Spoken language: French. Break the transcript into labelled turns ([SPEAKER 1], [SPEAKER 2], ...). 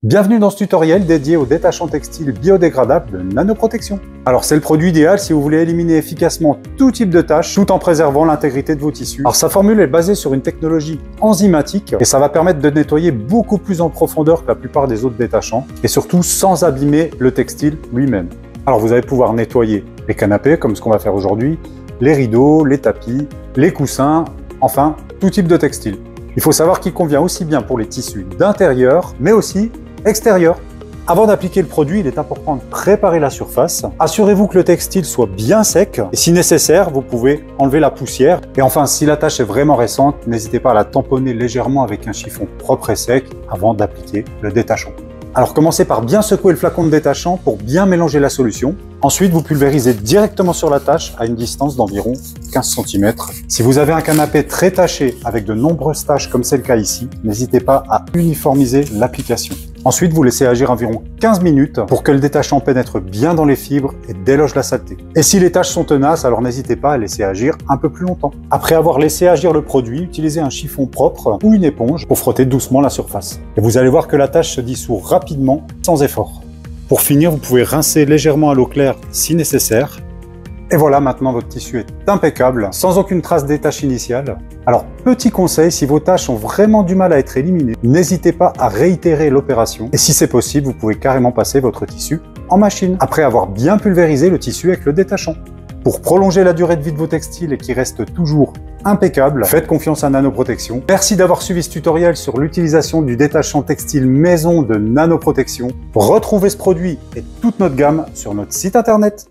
[SPEAKER 1] Bienvenue dans ce tutoriel dédié au détachant textile biodégradable de Nanoprotection. Alors c'est le produit idéal si vous voulez éliminer efficacement tout type de tâches tout en préservant l'intégrité de vos tissus. Alors sa formule est basée sur une technologie enzymatique et ça va permettre de nettoyer beaucoup plus en profondeur que la plupart des autres détachants et surtout sans abîmer le textile lui-même. Alors vous allez pouvoir nettoyer les canapés comme ce qu'on va faire aujourd'hui, les rideaux, les tapis, les coussins, enfin tout type de textile. Il faut savoir qu'il convient aussi bien pour les tissus d'intérieur mais aussi extérieur. Avant d'appliquer le produit, il est important de préparer la surface. Assurez-vous que le textile soit bien sec et si nécessaire, vous pouvez enlever la poussière. Et enfin, si la tâche est vraiment récente, n'hésitez pas à la tamponner légèrement avec un chiffon propre et sec avant d'appliquer le détachant. Alors commencez par bien secouer le flacon de détachant pour bien mélanger la solution. Ensuite, vous pulvérisez directement sur la tâche à une distance d'environ 15 cm. Si vous avez un canapé très taché avec de nombreuses taches comme c'est le cas ici, n'hésitez pas à uniformiser l'application. Ensuite, vous laissez agir environ 15 minutes pour que le détachant pénètre bien dans les fibres et déloge la saleté. Et si les taches sont tenaces, alors n'hésitez pas à laisser agir un peu plus longtemps. Après avoir laissé agir le produit, utilisez un chiffon propre ou une éponge pour frotter doucement la surface. Et vous allez voir que la tâche se dissout rapidement, sans effort. Pour finir, vous pouvez rincer légèrement à l'eau claire si nécessaire. Et voilà, maintenant votre tissu est impeccable, sans aucune trace des taches initiales. Alors, petit conseil, si vos taches ont vraiment du mal à être éliminées, n'hésitez pas à réitérer l'opération. Et si c'est possible, vous pouvez carrément passer votre tissu en machine, après avoir bien pulvérisé le tissu avec le détachant. Pour prolonger la durée de vie de vos textiles et qui restent toujours impeccables, faites confiance à Nanoprotection. Merci d'avoir suivi ce tutoriel sur l'utilisation du détachant textile maison de Nanoprotection. Retrouvez ce produit et toute notre gamme sur notre site internet.